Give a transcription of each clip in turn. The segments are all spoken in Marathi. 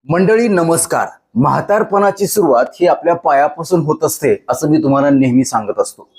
मंडळी नमस्कार. म्हातारपणाची सुरुवात ही आपल्या पायापासून होत असते असं मी तुम्हाला नेहमी सांगत असतो.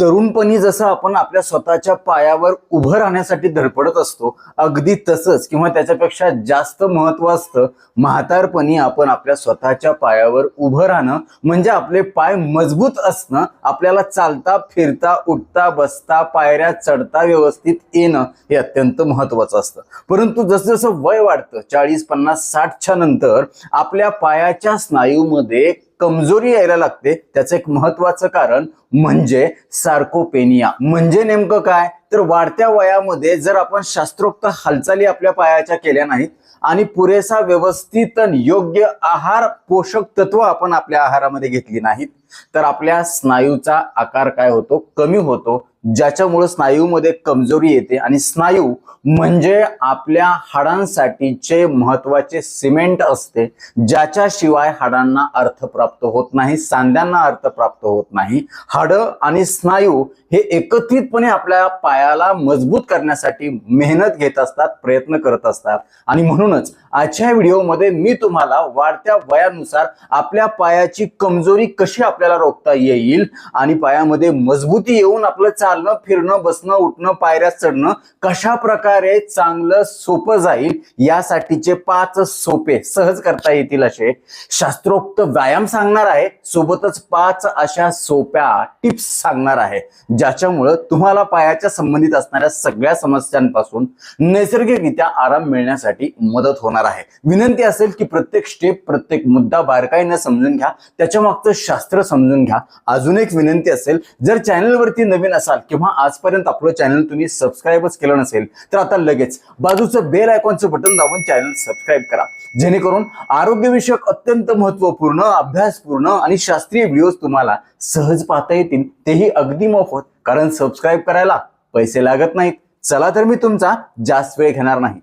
तरुणपणी जसं आपण आपल्या स्वतःच्या पायावर उभं राहण्यासाठी धडपडत असतो, अगदी तसंच किंवा त्याच्यापेक्षा जास्त महत्व असतं म्हातारपणी आपण आपल्या स्वतःच्या पायावर उभं राहणं, म्हणजे आपले पाय मजबूत असणं, आपल्याला चालता फिरता उठता बसता पायऱ्या चढता व्यवस्थित येणं हे अत्यंत महत्वाचं असतं. परंतु जसं जसं वय वाढतं 40, 50, 60च्या नंतर आपल्या पायाच्या स्नायूमध्ये कमजोरी यायला लागते. त्याचं एक महत्वाचं कारण म्हणजे सार्कोपेनिया. म्हणजे नेमकं काय, तर वाढत्या वयामध्ये जर आपण शास्त्रोक्त हालचाली आपल्या पायाच्या केल्या नाहीत आणि पुरेसा व्यवस्थित योग्य आहार पोषक तत्व आपण आपल्या आहारामध्ये घेतली नाहीत तर आपल्या स्नायूचा आकार काय होतो, कमी होतो, ज्याच्यामुळे स्नायूमध्ये कमजोरी येते. आणि स्नायू म्हणजे आपल्या हाडांसाठीचे महत्वाचे सिमेंट असते, ज्याच्याशिवाय हाडांना अर्थ प्राप्त होत नाही, सांध्यांना अर्थ प्राप्त होत नाही. हाडं आणि स्नायू हे एकत्रितपणे आपल्या पायाला मजबूत करण्यासाठी मेहनत घेत असतात, प्रयत्न करत असतात. आणि म्हणूनच आजच्या व्हिडिओमध्ये मी तुम्हाला वाढत्या वयानुसार आपल्या पायाची कमजोरी कशी आपल्याला रोखता येईल आणि पायामध्ये मजबूती येऊन आपलं चालणं फिरणं बसणं उठणं पायऱ्या चढणं कशा प्रकारे चांगलं सोपं जाईल यासाठीचे 5 सोपे सहज करता येतील असे शास्त्रोक्त व्यायाम सांगणार आहे. सोबतच 5 अशा सोप्या टिप्स सांगणार आहे, ज्याच्यामुळे तुम्हाला पायाच्या संबंधित असणाऱ्या सगळ्या समस्यांपासून नैसर्गिकरित्या आराम मिळण्यासाठी मदत होणार आहे. विनंती असेल की प्रत्येक स्टेप प्रत्येक मुद्दा बारकाईने समजून घ्या, त्याच्या मागचं शास्त्र समजून घ्या. अजून एक विनंती असेल, जर चॅनलवरती नवीन असाल किंवा आजपर्यंत आपलं चॅनल तुम्ही सबस्क्राईबच केलं नसेल तर आता लगेच बाजूचं बेल आयकॉनचं बटन दाबून चॅनल सबस्क्राईब करा, जेणेकरून आरोग्यविषयक अत्यंत महत्वपूर्ण अभ्यासपूर्ण आणि शास्त्रीय व्हिडिओज तुम्हाला सहज पाहता येतील, तेही अगदी मोफत. कारण सबस्क्राईब करायला पैसे लागत नाहीत. चला तर मी तुमचा जास्त वेळ घेणार नाही.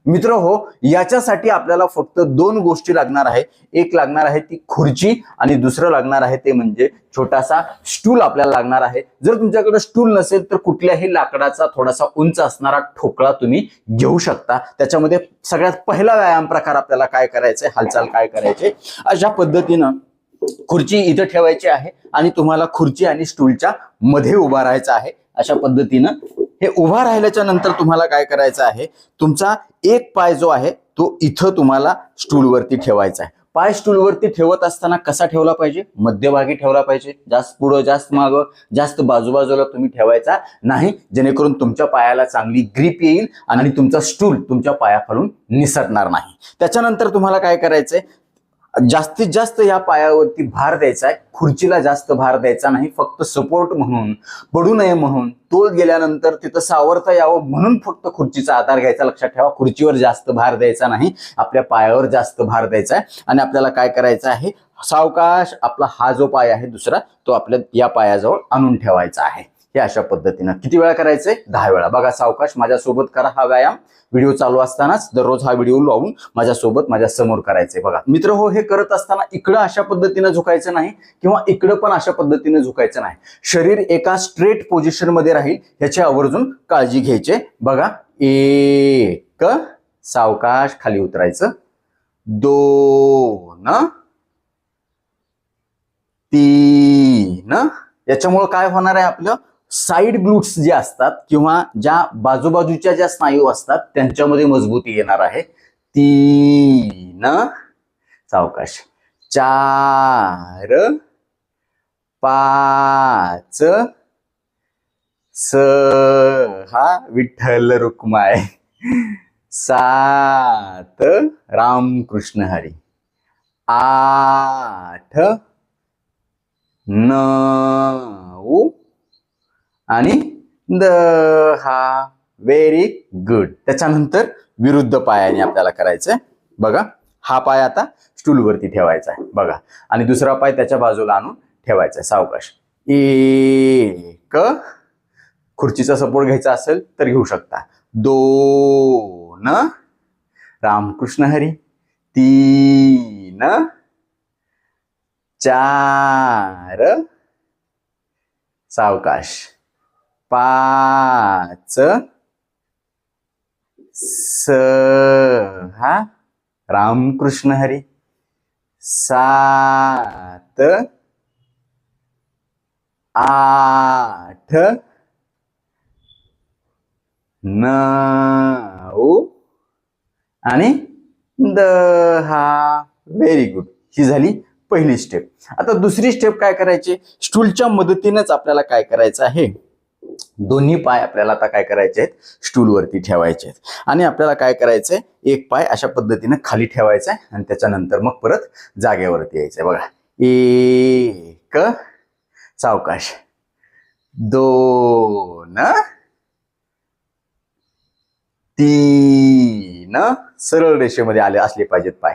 मित्र हो, याच्यासाठी आपल्याला फक्त 2 गोष्टी लागणार आहे. एक लागणार आहे ती खुर्ची आणि दुसरं लागणार आहे ते म्हणजे छोटासा स्टूल आपल्याला लागणार आहे. जर तुमच्याकडे स्टूल नसेल तर कुठल्याही लाकडाचा थोडासा उंच असणारा ठोकळा तुम्ही घेऊ शकता. त्याच्यामध्ये सगळ्यात पहिला व्यायाम प्रकार आपल्याला काय करायचंय, हालचाल काय करायचे, अशा पद्धतीनं खुर्ची इथं ठेवायची आहे आणि तुम्हाला खुर्ची आणि स्टूलच्या मध्ये उभा राहायचं आहे. अशा पद्धतीनं हे उभा राहिल्याच्या नंतर तुम्हाला काय करायचं आहे, तुमचा एक पाय जो आहे तो इथं तुम्हाला स्टूलवरती ठेवायचा आहे. पाय स्टूलवरती ठेवत असताना कसा ठेवला पाहिजे, मध्यभागी ठेवला पाहिजे. जास्त पुढं जास्त मागं जास्त बाजूबाजूला तुम्ही ठेवायचा नाही, जेणेकरून तुमच्या पायाला चांगली ग्रीप येईल आणि तुमचा स्टूल तुमच्या पायाखालून निसटणार नाही. त्याच्यानंतर तुम्हाला काय करायचंय, जास्तीत जास्त या पायावरती भार द्यायचा आहे. खुर्चीला जास्त भार द्यायचा नाही, फक्त सपोर्ट म्हणून, पडू नये म्हणून, तोल गेल्यानंतर तिथं सावरता यावं म्हणून फक्त खुर्चीचा आधार घ्यायचा. लक्षात ठेवा, खुर्चीवर जास्त भार द्यायचा नाही, आपल्या पायावर जास्त भार द्यायचा आहे. आणि आपल्याला काय करायचं आहे, सावकाश आपला हा जो पाय आहे दुसरा तो आपल्या या पायाजवळ आणून ठेवायचा आहे. हे अशा पद्धतीनं किती वेळा करायचंय, 10 वेळा. बघा, सावकाश माझ्यासोबत करा हा व्यायाम. व्हिडिओ चालू असतानाच दररोज हा व्हिडिओ लावून माझ्यासोबत माझ्या समोर करायचंय. बघा मित्र हो, हे करत असताना इकडं अशा पद्धतीनं झुकायचं नाही किंवा इकडं पण अशा पद्धतीने झुकायचं नाही. शरीर एका स्ट्रेट पोझिशन मध्ये राहील याची आवर्जून काळजी घ्यायची. बघा, 1, सावकाश खाली उतरायचं, 2, 3. याच्यामुळे काय होणार आहे, आपलं साइड ग्लूट्स जे असतात किंवा ज्या बाजूबाजूच्या ज्या स्नायू असतात त्यांच्यामध्ये मजबूती येणार आहे. 3, सावकाश, 4, 5, 6, विठ्ठल रुक्माय, 7, रामकृष्ण हरी, 8, 9 आणि 10. Very good. त्याच्यानंतर विरुद्ध पायाने आपल्याला करायचंय. बघा, हा पाय आता स्टूलवरती ठेवायचा आहे. बघा, आणि दुसरा पाय त्याच्या बाजूला आणून ठेवायचा आहे. सावकाश, 1, खुर्चीचा सपोर्ट घ्यायचा असेल तर घेऊ शकता, 2, रामकृष्ण हरी, 3, चार, सावकाश, पाच, सहा, रामकृष्ण हरी, सात, आठ, नऊ आणि 10. Very good. ही झाली पहिली स्टेप. आता दुसरी स्टेप काय करायची, स्टूलच्या मदतीनेच आपल्याला काय करायचं आहे, दोन्ही पाय आपल्याला आता काय करायचे आहेत, स्टूलवरती ठेवायचे आहेत आणि आपल्याला काय करायचंय, एक पाय अशा पद्धतीने खाली ठेवायचा आहे आणि त्याच्यानंतर मग परत जागेवरती यायचंय. बघा, एक, सावकाश, दोन, तीन, सरळ रेषेमध्ये आले असले पाहिजेत पाय,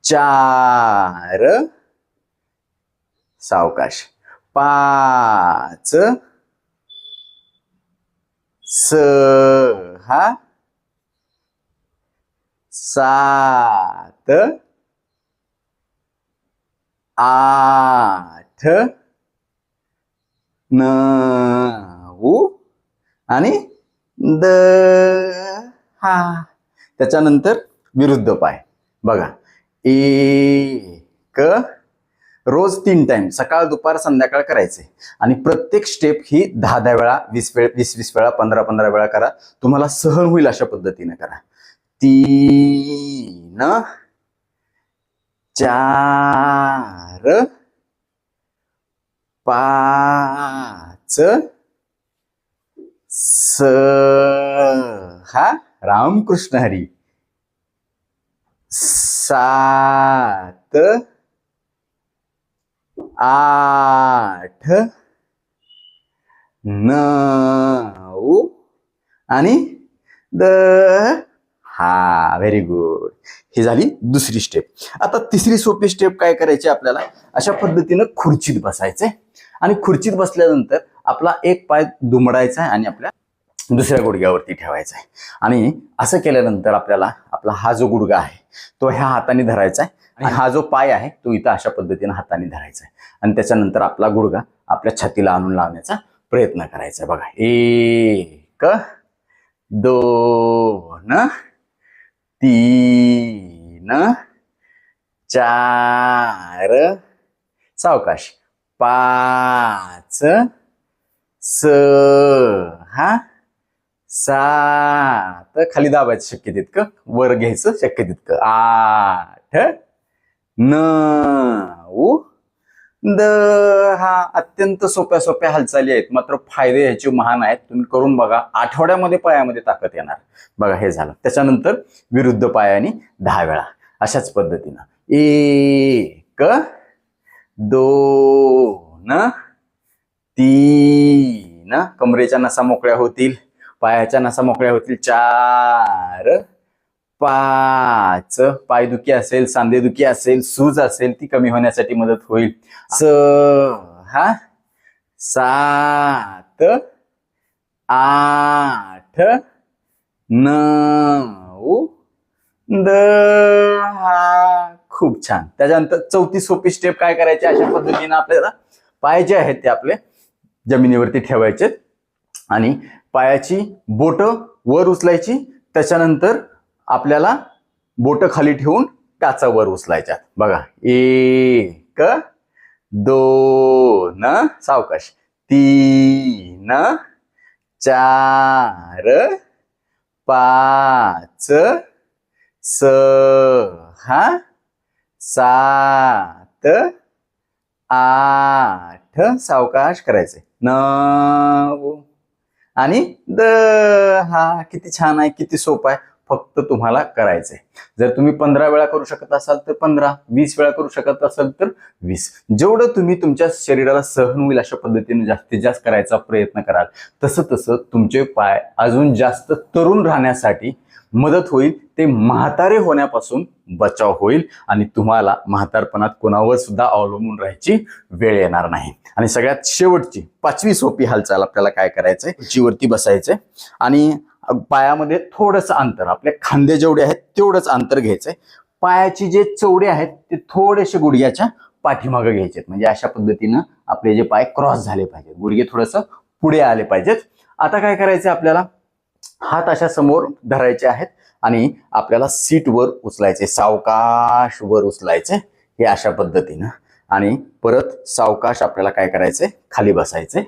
चार, सावकाश, पाच, सहा, सात, आठ, नऊ आणि 10. त्याच्यानंतर विरुद्ध पाय. बघा, एक, रोज 3 टाइम सकाळ दुपार संध्याकाळ करायचे आणि प्रत्येक स्टेप ही 10 वेळा, 20 वेळा, 15 वेळा करा. तुम्हाला सहन होईल अशा पद्धतीने करा. 3, 4, 5, 6, रामकृष्ण हरी, 7, 8, 9 आणि 10. Very good. ही झाली दुसरी स्टेप. आता तिसरी सोपी स्टेप काय करायची, आपल्याला अशा पद्धतीनं खुर्चीत बसायचंय आणि खुर्चीत बसल्यानंतर आपला एक पाय दुमडायचा आहे आणि आपल्या दुसऱ्या गुडघ्यावरती ठेवायचा आहे आणि असं केल्यानंतर आपल्याला आपला हा जो गुडघा आहे तो ह्या हाताने धरायचा आहे आणि हा जो पाय आहे तो इथं अशा पद्धतीने हाताने धरायचा आहे आणि त्याच्यानंतर आपला गुडघा आपल्या छातीला आणून लावण्याचा प्रयत्न करायचा. बघा, एक, दोन, तीन, चार, सावकाश, 5, 6, 7, खाली दाबायचं शक्य तितकं, वर घ्यायचं शक्य तितकं, 8, 9, 10. अत्यंत सोप्या हालचाली आहेत, मात्र फायदे ह्याचे महान आहेत. तुम्ही करून बघा, आठवड्यामध्ये पायामध्ये ताकद येणार. बघा, हे झालं. त्याच्यानंतर विरुद्ध पायाने 10 वेळा अशाच पद्धतीनं, 1, 2, 3, कमरेच्या नसा मोकळ्या होतील, पायाच्या नसा मोकळ्या होतील, 4, 5, पायदुखी असेल, सांधेदुखी असेल, सूज असेल ती कमी होण्यासाठी मदत होईल, 6, 7, 8, 9, 10. खूप छान. त्याच्यानंतर चौथी सोपी स्टेप काय करायची, अशा पद्धतीने आपल्याला पाय जे आहेत ते आपले जमिनीवरती ठेवायचे आणि पायाची बोट वर उचलायची. त्याच्यानंतर आपल्याला बोट खाली ठेवून टाचा वर उचलायच्या. बघा, 1, 2, सावकाश, 3, 4, 5, 6, 7, 8, सावकाश करायचे, 9 आणि 10. किती छान आहे, किती सोपं आहे. फक्त तुम्हाला करायचंय. जर तुम्ही 15 वेळा करू शकत असाल तर 15, 20 वेळा करू शकत असाल तर 20. जेवढं तुम्ही तुमच्या शरीराला सहन होईल अशा पद्धतीने जास्तीत जास्त करायचा प्रयत्न कराल, तसं तसं तुमचे पाय अजून जास्त तरुण राहण्यासाठी मदत होईल. ते म्हातारे होण्यापासून बचाव होईल आणि तुम्हाला म्हातारपणात कोणावर सुद्धा अवलंबून राहायची वेळ येणार नाही. आणि सगळ्यात शेवटची 5वी सोपी हालचाल आपल्याला काय करायचंय, खुर्चीवरती बसायचंय आणि पायामध्ये थोडंसं अंतर, आपल्या खांदे जेवढे आहेत तेवढंच अंतर घ्यायचंय. पायाचे जे चवडे आहेत ते थोडेसे गुडघ्याच्या पाठीमागे घ्यायचे, म्हणजे अशा पद्धतीनं आपले जे पाय क्रॉस झाले पाहिजे, गुडघे थोडस पुढे आले पाहिजेत. आता काय करायचं आपल्याला, हात अशा समोर धरायचे आहेत आणि आपल्याला सीट वर उचलायचे, सावकाश वर उचलायचे हे अशा पद्धतीनं, आणि परत सावकाश आपल्याला काय करायचंय, खाली बसायचे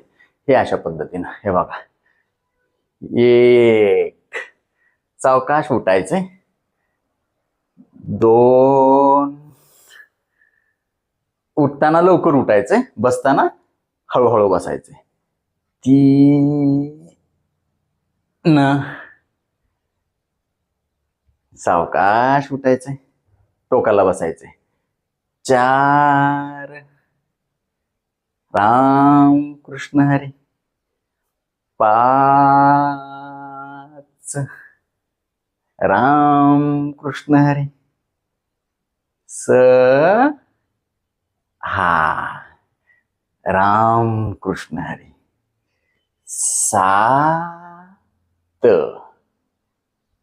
हे अशा पद्धतीनं. हे बघा, एक, सावकाश उठायचे, 2, उठताना लवकर उठायचे, बसताना हळूहळू बसायचे, 3, सावकाश उठायचे, टोकाला बसायचे, 4, राम कृष्ण हरी, 5, राम कृष्ण हरी, 6, राम कृष्ण हरी, 7,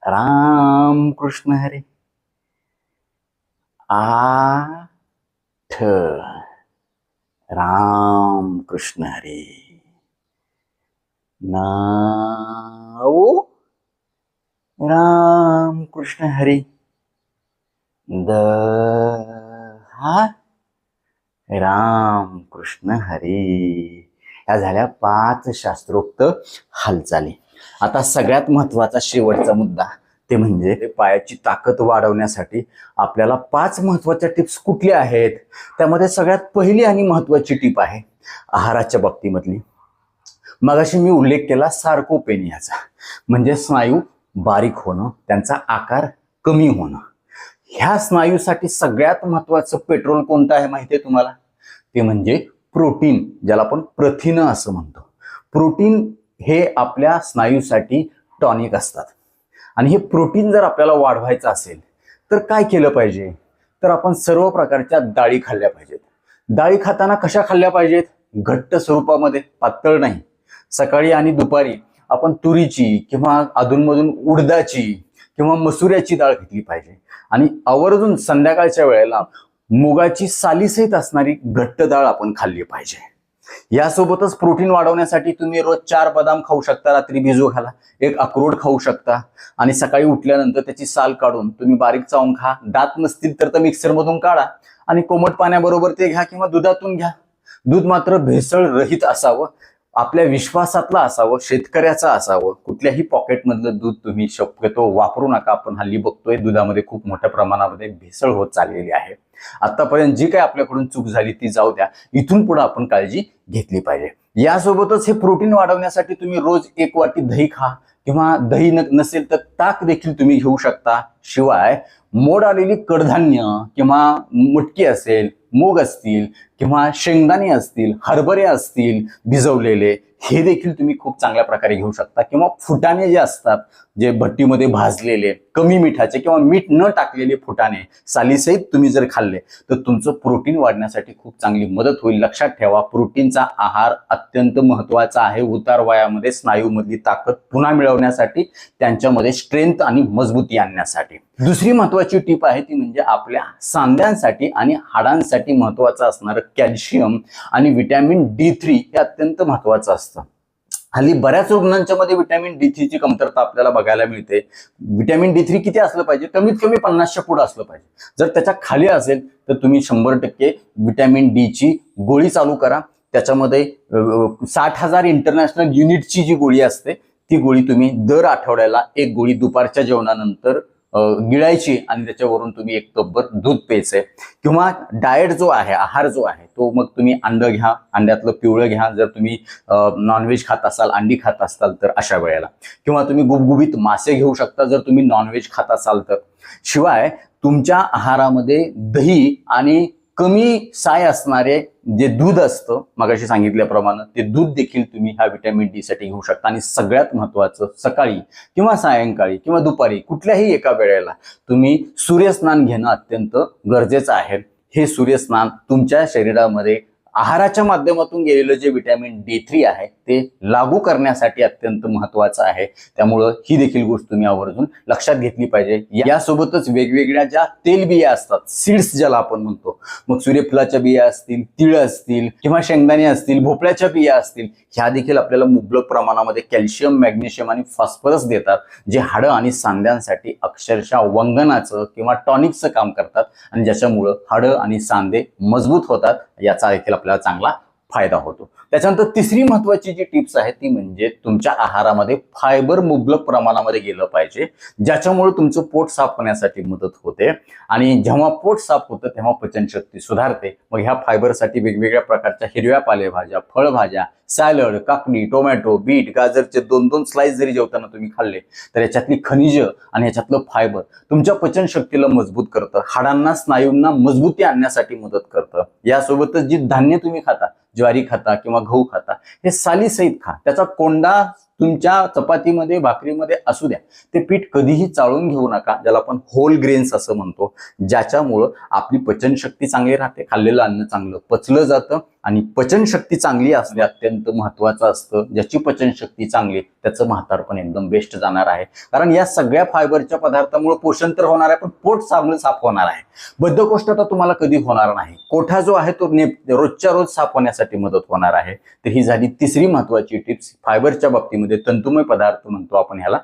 राम कृष्ण हरी, 8, राम कृष्ण हरी, 9, राम कृष्ण हरी, 10, राम कृष्ण हरी. ह्या झाल्या 5 शास्त्रोक्त हालचाली. आता सगळ्यात महत्वाचा शेवटचा मुद्दा ते म्हणजे पायाची ताकद वाढवण्यासाठी आपल्याला 5 महत्वाच्या टिप्स कुठल्या आहेत. त्यामध्ये सगळ्यात पहिली आणि महत्वाची टिप आहे आहाराच्या बाबतीमधली. मगाशी मी उल्लेख केला सार्कोपेनियाचा, म्हणजे स्नायू बारीक होणं, त्यांचा आकार कमी होणं. ह्या स्नायूसाठी सगळ्यात महत्वाचं पेट्रोल कोणतं आहे माहिती आहे तुम्हाला? ते म्हणजे प्रोटीन, ज्याला आपण प्रथिनं असं म्हणतो. प्रोटीन हे आपल्या स्नायूसाठी टॉनिक असतात, आणि हे प्रोटीन जर आपल्याला वाढवायचं असेल तर काय केलं पाहिजे, तर आपण सर्व प्रकारच्या डाळी खाल्ल्या पाहिजेत. डाळी खाताना कशा खाल्ल्या पाहिजेत? घट्ट स्वरूपामध्ये, पातळ नाही. सकाळी आणि दुपारी आपण तुरीची किंवा अधूनमधून उडदाची किंवा मसुऱ्याची डाळ घेतली पाहिजे, आणि आवर्जून संध्याकाळच्या वेळेला मुगाची सालीसहित असणारी घट्ट डाळ आपण खाल्ली पाहिजे. यासोबतच प्रोटीन वाढवण्यासाठी तुम्ही रोज 4 बदाम खाऊ शकता, रात्री भिजू घाला. 1 अक्रोड खाऊ शकता, आणि सकाळी उठल्यानंतर त्याची साल काढून तुम्ही बारीक चावून खा. दात नसतील तर मिक्सर मधून काढा आणि कोमट पाण्याबरोबर ते घ्या किंवा दुधातून घ्या. दूध मात्र भेसळ रहित असावं, आपल्या विश्वासातलं असावं, शेतकऱ्याचं असावं. कुठल्याही पॉकेटमधलं दूध तुम्ही शक्यतो वापरू नका. आपण हल्ली बघतोय दुधामध्ये खूप मोठ्या प्रमाणामध्ये भेसळ होत चाललेली आहे. आतापर्यंत जी काही आपल्याकडून चूक झाली ती जाऊ द्या, इथून पुढे आपण काळजी घेतली पाहिजे. यासोबतच हे प्रोटीन वाढवण्यासाठी तुम्ही रोज 1 वाटी दही खा, किंवा दही नसेल तर ताक देखील तुम्ही घेऊ शकता. शिवाय मोड आलेली कडधान्य किंवा मटकी असेल, मूग असतील किंवा शेंगदाणे असतील, हरभरे असतील भिजवलेले, हे देखील तुम्ही खूप चांगल्या प्रकारे घेऊ शकता. किंवा फुटाणे जे असतात, जे भट्टीमध्ये भाजलेले कमी मिठाचे किंवा मीठ न टाकलेले फुटाणे सालीसहित तुम्ही जर खाल्ले तर तुमचं प्रोटीन वाढण्यासाठी खूप चांगली मदत होईल. लक्षात ठेवा, प्रोटीनचा आहार अत्यंत महत्वाचा आहे उतार वयामध्ये स्नायूमधली ताकद पुन्हा मिळवण्यासाठी, त्यांच्यामध्ये स्ट्रेंथ आणि मजबूती आणण्यासाठी. दुसरी महत्वाची टीप आहे ती म्हणजे आपल्या सांध्यांसाठी आणि हाडांसाठी महत्वाचं असणारं कॅल्शियम आणि व्हिटॅमिन D3 हे अत्यंत महत्वाचं असतं. हल्ली बऱ्याच रुग्णांच्या मध्ये व्हिटॅमिन D3 ची कमतरता आपल्याला बघायला मिळते. व्हिटॅमिन D3 किती असलं पाहिजे? कमीत कमी 50च्या पुढे असलं पाहिजे. जर त्याच्या खाली असेल तर तुम्ही 100% व्हिटॅमिन D ची गोळी चालू करा. त्याच्यामध्ये 60,000 इंटरनॅशनल युनिटची जी गोळी असते ती गोळी तुम्ही दर आठवड्याला 1 गोळी दुपारच्या जेवणानंतर गिळायची, आणि त्याच्यावरून तुम्ही 1 कपभर दूध प्यायचंय. किंवा डाएट जो आहे, आहार जो आहे तो मग तुम्ही अंड घ्या, अंड्यातलं पिवळं घ्या जर तुम्ही नॉनव्हेज खात असाल, अंडी खात असाल तर अशा वेळेला. किंवा तुम्ही गुबगुबीत मासे घेऊ शकता जर तुम्ही नॉनव्हेज खात असाल तर. शिवाय तुमच्या आहारामध्ये दही आणि कमी साय असणारे जे दूध असतं, मगाशी सांगितल्याप्रमाणे ते दूध देखील तुम्ही ह्या व्हिटॅमिन D साठी घेऊ शकता. आणि सगळ्यात महत्वाचं, सकाळी किंवा सायंकाळी किंवा दुपारी कुठल्याही एका वेळेला तुम्ही सूर्यस्नान घेणं अत्यंत गरजेचं आहे. हे सूर्यस्नान तुमच्या शरीरामध्ये आहाराच्या माध्यमातून गेलेलं जे व्हिटॅमिन D3 आहे ते लागू करण्यासाठी अत्यंत महत्वाचं आहे. त्यामुळं ही देखील गोष्ट तुम्ही आवर्जून लक्षात घेतली पाहिजे. यासोबतच वेगवेगळ्या ज्या तेलबिया असतात, सीड्स ज्याला आपण म्हणतो, मग सूर्यफुलाच्या बिया असतील, तीळ असतील किंवा शेंगदाणे असतील, भोपळ्याच्या बिया असतील, ह्या देखील आपल्याला मुबलक प्रमाणामध्ये कॅल्शियम, मॅग्नेशियम आणि फॉस्फरस देतात, जे हाडं आणि सांध्यांसाठी अक्षरशः वंगनाचं किंवा टॉनिकचं काम करतात आणि ज्याच्यामुळं हाडं आणि सांधे मजबूत होतात. याचा देखील आपल्याला चांगला फायदा होतो. त्याच्यानंतर तिसरी महत्वाची जी टिप्स आहे ती म्हणजे तुमच्या आहारामध्ये फायबर मुबलक प्रमाणामध्ये गेलं पाहिजे, ज्याच्यामुळे तुमचं पोट साफ होण्यासाठी मदत होते आणि जेव्हा पोट साफ होतं तेव्हा पचनशक्ती सुधारते. मग ह्या फायबरसाठी वेगवेगळ्या प्रकारच्या हिरव्या पालेभाज्या, फळभाज्या, सॅलड, काकडी, टोमॅटो, बीट, गाजरचे 2-2 स्लाइस जरी जेवताना तुम्ही खाल्ले तर याच्यातली खनिज आणि याच्यातलं फायबर तुमच्या पचनशक्तीला मजबूत करतं, हाडांना, स्नायूंना मजबूती आणण्यासाठी मदत करतं. यासोबतच जी धान्य तुम्ही खाता, ज्वारी खाता किंवा गहू खाता, हे सालीसहित खा. त्याचा कोंडा तुमच्या चपातीमध्ये, भाकरीमध्ये असू द्या. ते पीठ कधीही चाळून घेऊ नका, ज्याला आपण होल ग्रेन्स असं म्हणतो, ज्याच्यामुळं आपली पचनशक्ती चांगली राहते, खाल्लेलं अन्न चांगलं पचलं जातं आणि पचनशक्ती चांगली असणे अत्यंत महत्वाचं असतं. ज्याची पचनशक्ती चांगली त्याचं म्हातारपण एकदम बेस्ट जाणार आहे, कारण या सगळ्या फायबरच्या पदार्थामुळे पोषण तर होणार आहे, पण पोट चांगलं साफ होणार आहे. बद्धकोष्ठता तुम्हाला कधी होणार नाही. कोठा जो आहे तो रोजच्या रोज साफ होण्यासाठी मदत होणार आहे. तर ही झाली तिसरी महत्वाची टिप्स फायबरच्या बाबतीमध्ये, तंतुमय पदार्थ म्हणतो आपण ह्याला.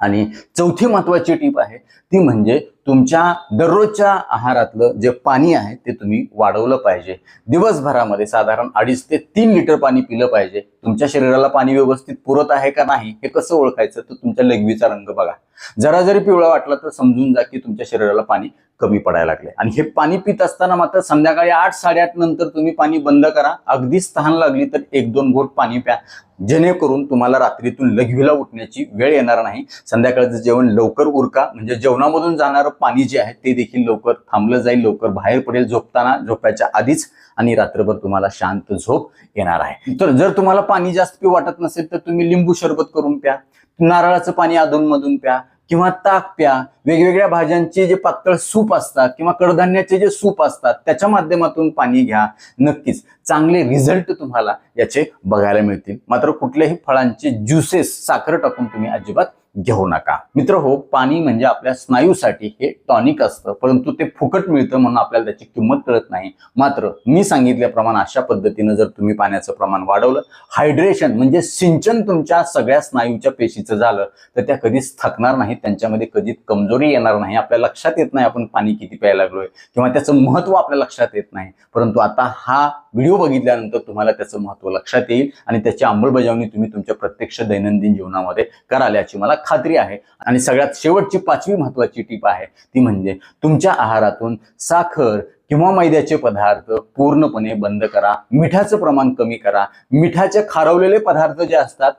आणि चौथी महत्वाची टीप आहे ती म्हणजे तुमच्या दररोजच्या आहारातलं जे पाणी आहे ते तुम्ही वाढवलं पाहिजे. दिवसभरामध्ये साधारण 2.5 ते 3 लिटर पाणी पिलं पाहिजे. तुमच्या शरीराला पाणी व्यवस्थित पुरत आहे का नाही हे कसं ओळखायचं, तर तुमच्या लघवीचा रंग बघा. जरा जरी पिवळा वाटला तर समजून जा की तुमच्या शरीराला पाणी कमी पडायला लागले. आणि हे पाणी पित असताना मात्र संध्याकाळी 8-8:30 नंतर तुम्ही पाणी बंद करा. अगदीच तहान लागली तर 1-2 घोट पाणी प्या, जेणेकरून तुम्हाला रात्रीतून लघवीला उठण्याची वेळ येणार नाही. संध्याकाळचं जेवण लवकर उरका, म्हणजे जेवणामधून जाणारं पाणी जे आहे ते देखील लवकर थांबलं जाईल, लवकर बाहेर पडेल झोपताना, झोपायच्या आधीच, आणि रात्रभर तुम्हाला शांत झोप येणार आहे. तर जर तुम्हाला पाणी जास्त पिऊ वाटत नसेल तर तुम्ही लिंबू सरबत करून प्या, नारळाचं पाणी अधूनमधून प्या किंवा ताक प्या. वेगवेगळ्या भाज्यांचे जे पातळ सूप असतात किंवा कडधान्याचे जे सूप असतात त्याच्या माध्यमातून पाणी घ्या. नक्कीच चांगले रिझल्ट तुम्हाला याचे बघायला मिळतील. मात्र कुठल्याही फळांचे ज्युसेस साखर टाकून तुम्ही अजिबात घेऊ नका. मित्र हो, पाणी म्हणजे आपल्या स्नायूसाठी हे टॉनिक असतं, परंतु ते फुकट मिळतं म्हणून आपल्याला त्याची किंमत कळत नाही. मात्र मी सांगितल्याप्रमाणे अशा पद्धतीनं जर तुम्ही पाण्याचं प्रमाण वाढवलं, हायड्रेशन म्हणजे सिंचन तुमच्या सगळ्या स्नायूच्या पेशीचं झालं तर त्या कधीच थकणार नाही, त्यांच्यामध्ये कधीच कमजोरी येणार नाही. आपल्या लक्षात येत नाही आपण पाणी किती प्यायला लागलोय किंवा त्याचं महत्व आपल्या लक्षात येत नाही, परंतु आता हा व्हिडिओ बघितल्यानंतर तुम्हाला त्याचं महत्व लक्षात येईल आणि त्याची अंमलबजावणी तुम्ही तुमच्या प्रत्यक्ष दैनंदिन जीवनामध्ये कराल याची मला खात्री आहे. आणि सगळ्यात शेवटची 5वी महत्वाची टीप आहे ती म्हणजे तुमच्या आहारातून साखर किंवा मैद्याचे पदार्थ पूर्णपणे बंद करा. मिठाचं प्रमाण कमी करा. मिठाचे खारवलेले पदार्थ जे असतात,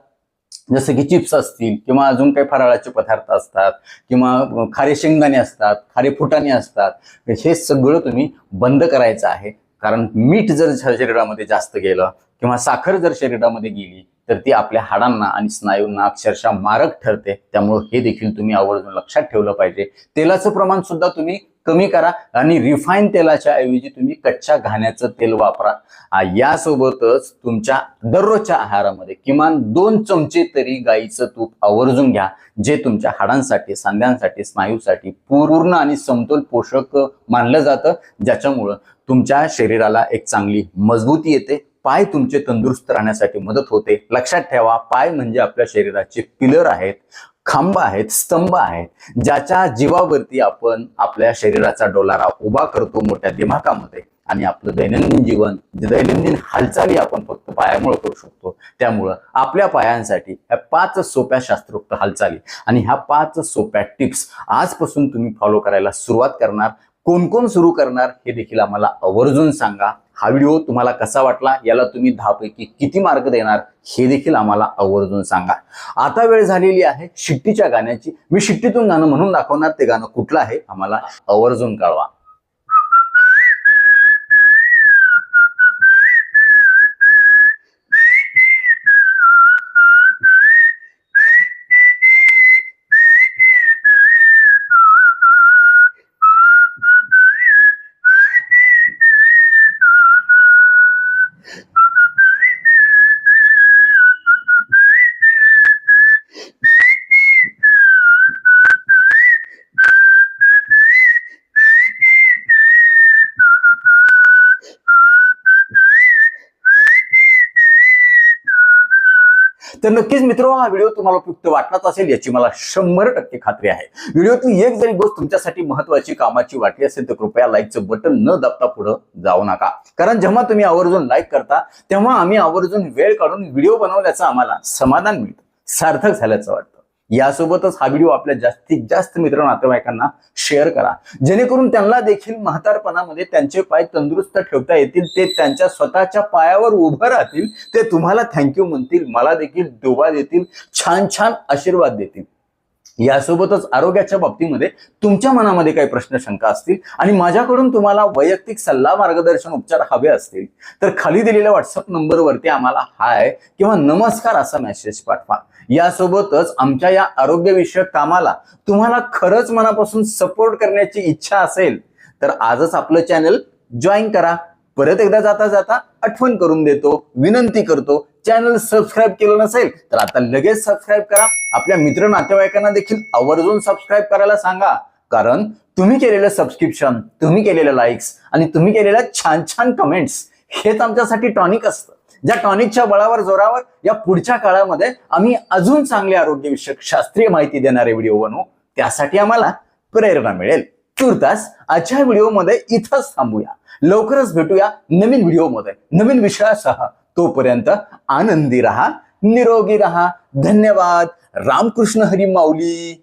जसे की चिप्स असतील किंवा अजून काही फराळाचे पदार्थ असतात किंवा खारे शेंगदाणे असतात, खारे फुटाणे असतात, हे सगळं तुम्ही बंद करायचं आहे. कारण मीठ जर शरीरामध्ये जास्त गेलं किंवा साखर जर शरीरामध्ये गेली तर ती आपल्या हाडांना आणि स्नायूंना अक्षरशः मारक ठरते. त्यामुळे हे देखील तुम्ही आवर्जून लक्षात ठेवलं पाहिजे. तेलाचं प्रमाण सुद्धा तुम्ही कमी करा आणि रिफाईन तेलाच्या ऐवजी तुम्ही कच्च्या घाण्याचं तेल वापरा. यासोबतच तुमच्या दररोजच्या आहारामध्ये किमान 2 चमचे तरी गाईचं तूप आवर्जून घ्या, जे तुमच्या हाडांसाठी, सांध्यांसाठी, स्नायूसाठी पूर्ण आणि समतोल पोषक मानलं जातं, ज्याच्यामुळं तुमच्या शरीराला एक चांगली मजबूती येते. पाय तुमचे तंदुरुस्त राहण्यासाठी मदत होते. लक्षात ठेवा, पाय म्हणजे आपल्या शरीराचे पिलर आहेत, खांब आहेत, स्तंभ आहेत, ज्याच्या जीवावरती आपण आपल्या शरीराचा डोलारा उभा करतो मोठ्या दिमाखामध्ये. आणि आपलं दैनंदिन जीवन, दैनंदिन हालचाली आपण फक्त पायामुळे करू शकतो. त्यामुळं आपल्या पायांसाठी ह्या 5 सोप्या शास्त्रोक्त हालचाली आणि ह्या 5 सोप्या टिप्स आजपासून तुम्ही फॉलो करायला सुरुवात करणार. कोण कोण सुरू करणार हे देखील आम्हाला आवर्जून सांगा. हा व्हिडिओ तुम्हाला कसा वाटला, याला तुम्ही 10 पैकी किती मार्क देणार हे देखील आम्हाला आवर्जून सांगा. आता वेळ झालेली आहे शिट्टीच्या गाण्याची. मी शिट्टीतून गाणं म्हणून दाखवणार, ते गाणं कुठलं आहे आम्हाला आवर्जून कळवा. तर नक्कीच मित्र, हा व्हिडिओ तुम्हाला उपयुक्त वाटलाच असेल याची मला 100% खात्री आहे. व्हिडिओतली एक जरी गोष्ट तुमच्यासाठी महत्वाची कामाची वाटली असेल तर कृपया लाईकचं बटन न दाबता पुढे जाऊ नका. कारण जेव्हा तुम्ही आवर्जून लाईक करता तेव्हा आम्ही आवर्जून वेळ काढून व्हिडिओ बनवल्याचं आम्हाला समाधान मिळतं, सार्थक झाल्याचं वाटतं. यासोबतच हा व्हिडिओ आपल्या जास्तीत जास्त मित्र नातेवाईकांना शेअर करा, जेणेकरून त्यांना देखील म्हातारपणामध्ये त्यांचे पाय तंदुरुस्त ठेवता येतील, ते त्यांच्या स्वतःच्या पायावर उभं राहतील, ते तुम्हाला थँक्यू म्हणतील, मला देखील दुवा देतील, छान छान आशीर्वाद देतील. यासोबतच आरोग्याच्या बाबतीमध्ये तुमच्या मनामध्ये काही प्रश्न शंका असतील आणि माझ्याकडून तुम्हाला वैयक्तिक सल्ला मार्गदर्शन उपचार हवे असतील तर खाली दिलेल्या व्हॉट्सअप नंबरवरती आम्हाला हाय किंवा नमस्कार असा मेसेज पाठवा. यासोबतच आमच्या या आरोग्यविषयक कामाला तुम्हाला खरंच मनापासून सपोर्ट करण्याची इच्छा असेल तर आजच आपलं चॅनल जॉईन करा. परत एकदा जाता जाता आठवण करून देतो, विनंती करतो, चॅनल सबस्क्राईब केलं नसेल तर आता लगेच सबस्क्राईब करा. आपल्या मित्र नातेवाईकांना देखील आवर्जून सबस्क्राईब करायला सांगा, कारण तुम्ही केलेलं सबस्क्रिप्शन, तुम्ही केलेल्या लाईक्स आणि तुम्ही केलेल्या छान छान कमेंट्स हेच आमच्यासाठी टॉनिक असतं, ज्या टॉनिकच्या बळावर जोरावर या पुढच्या काळामध्ये आम्ही अजून चांगले आरोग्यविषयक शास्त्रीय माहिती देणारे व्हिडिओ बनवू, त्यासाठी आम्हाला प्रेरणा मिळेल. तुर्तास आजच्या व्हिडिओमध्ये इथंच थांबूया. लवकरच भेटूया नवीन व्हिडिओमध्ये नवीन विषयासह. तोपर्यंत आनंदी रहा, निरोगी रहा. धन्यवाद. रामकृष्ण हरी माऊली.